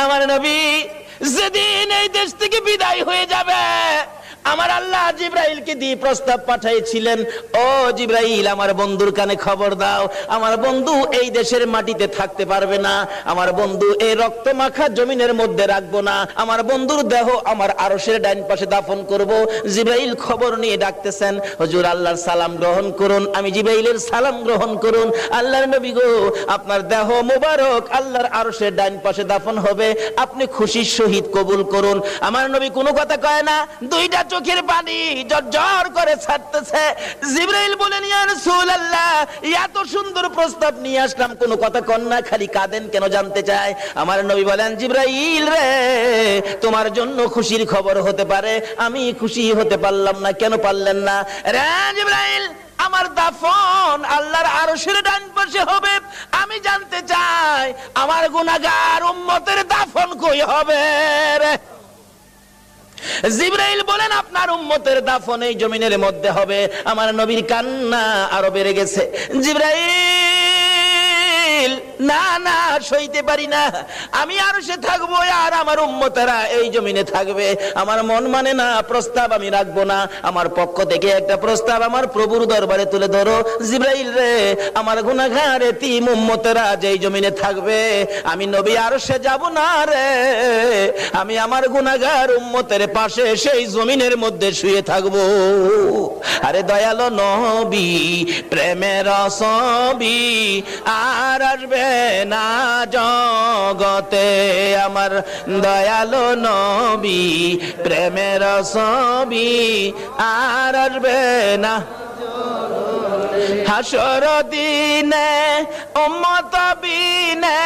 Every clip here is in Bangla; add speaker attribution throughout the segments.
Speaker 1: আমার নবী যেদিন এই দেশ থেকে বিদায় হয়ে যাবে, আমার আল্লাহ জিব্রাইলকে দিয়ে প্রস্তাব পাঠাইছিলেন, ও জিব্রাইল আমার বন্ধুর কানে খবর দাও, আমার বন্ধু এই দেশের মাটিতে থাকতে পারবে না, আমার বন্ধু এই রক্তমাখা জমিনের মধ্যে রাখবো না, আমার বন্ধুর দেহ আমার আরশের ডাইন পাশে দাফন করব। জিব্রাইল খবর নিয়ে ডাকতেছেন, হুজুর আল্লাহর সালাম গ্রহণ করুন। আমি জিব্রাইলের সালাম গ্রহণ করুন। আল্লাহর নবী গো, আপনার দেহ মোবারক আল্লাহর আরশের ডাইন পাশে দাফন হবে, আপনি খুশির সহিত কবুল করুন। আমার নবী কোনো কথা কয় না, দুইটা চোখের পানি ঝরঝর করে ছাড়তেছে। জিবরাইল বলেন, ইয়া রাসূলুল্লাহ, এত সুন্দর প্রস্তাব নিয়ে আসলাম, কোনো কথা কন না, খালি কাঁদেন কেন জানতে চায়। আমার নবী বলেন, জিবরাইল রে, তোমার জন্য খুশির খবর হতে পারে, আমি খুশি হতে পারলাম না। কেন পারলেন না? রে জিবরাইল, আমার দাফন আল্লাহর আরশের ডান পাশে হবে, আমি জানতে চাই আমার গুনাহগার উম্মতের দাফন কই হবে রে? জিবরাইল বলেন, আপনার উম্মতের দাফন এই জমিনের মধ্যে হবে। আমার নবীর কান্না আরো বেড়ে গেছে। জিবরাইল, না না, সইতে পারি না, আমি আরশে থাকবো আর আমার উম্মতেরা এই জমিনে থাকবে। আমার মন মানে না, প্রস্তাব আমি রাখবো না। আমার পক্ষ থেকে একটা প্রস্তাব আমার প্রভুর দরবারে তুলে ধরো। জিবরাইল রে, আমার গুনাহগার এতিম উম্মতেরা যেই জমিনে থাকবে, আমি নবী আরশে যাব না রে, আমি আমার গুনাহগার উম্মতের পাশে সেই জমিনের মধ্যে শুয়ে থাকবো। আরে দয়ালো নবী, প্রেমের ছবি আর আসবে না জগতে, আমার দয়ালো নবী, প্রেমের ছবি আর আসবে না। হাসর দিনে উম্মত বিনে,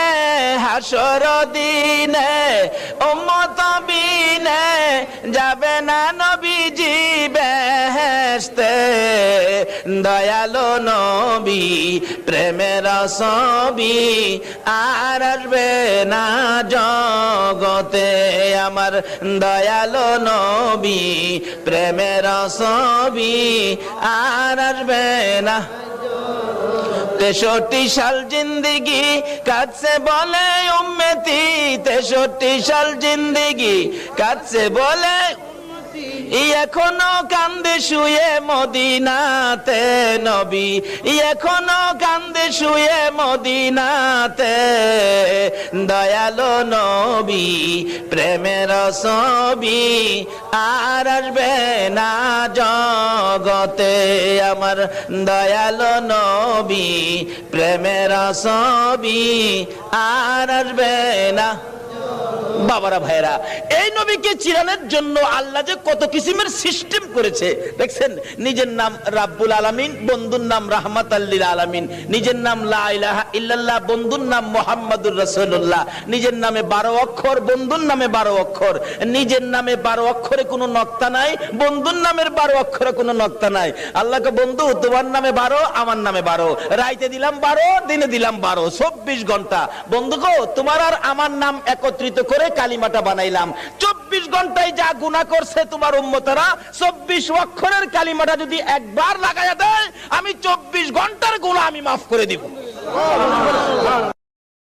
Speaker 1: হাসর দিনে উম্মত বিনে যাবে না নবীজি বেহেশতে। দয়ালো নবী, প্রেমের ছবি আর আসবে না জগতে, আমার দয়ালো নবী, প্রেমের ছবি আর আসবে না। 63 সাল জিন্দেগি কাটছে বলে উম্মতি, 63 সাল জিন্দেগি কাটছে বলে, এখনো কান্দে শুয়ে মদিনাতে নবী, এখনো কান্দে শুয়ে মদিনাতে। দয়ালো নবী, প্রেমের ছবি আর আসবে না জগতে, আমার দয়ালো নবী, প্রেমের ছবি আর আসবে না। বাবারা ভাইরা, এই নবীকে চিরানোর জন্য আল্লাহ যে কত কিসিমের সিস্টেম করেছে দেখছেন। নিজের নাম রাব্বুল আলামিন, বন্ধুর নাম রাহমাতাল লিল আলামিন, নিজের নাম লা ইলাহা ইল্লাল্লাহ, বন্ধুর নাম মুহাম্মাদুর রাসূলুল্লাহ, নিজের নামে 12 অক্ষর, বন্ধুর নামে 12 অক্ষর, নিজের নামে 12 অক্ষরে কোনো নক্তা নাই, বন্ধুর নামের 12 অক্ষরে কোনো নক্তা নাই। আল্লাহকে বন্ধু, তোমার নামে 12, আমার নামে 12, রাইতে দিলাম 12, দিনে দিলাম 12, 24 ঘন্টা। বন্ধু গো, তোমার আর আমার নাম একত্রিত করে কালিমাটা বানাইলাম। 24 ঘন্টায় যা গুনাহ করছে তোমার উম্মতেরা, 24 অক্ষরের কালিমাটা যদি একবার লাগায়া দেয়, আমি 24 ঘন্টার গুনাহ আমি মাফ করে দিব।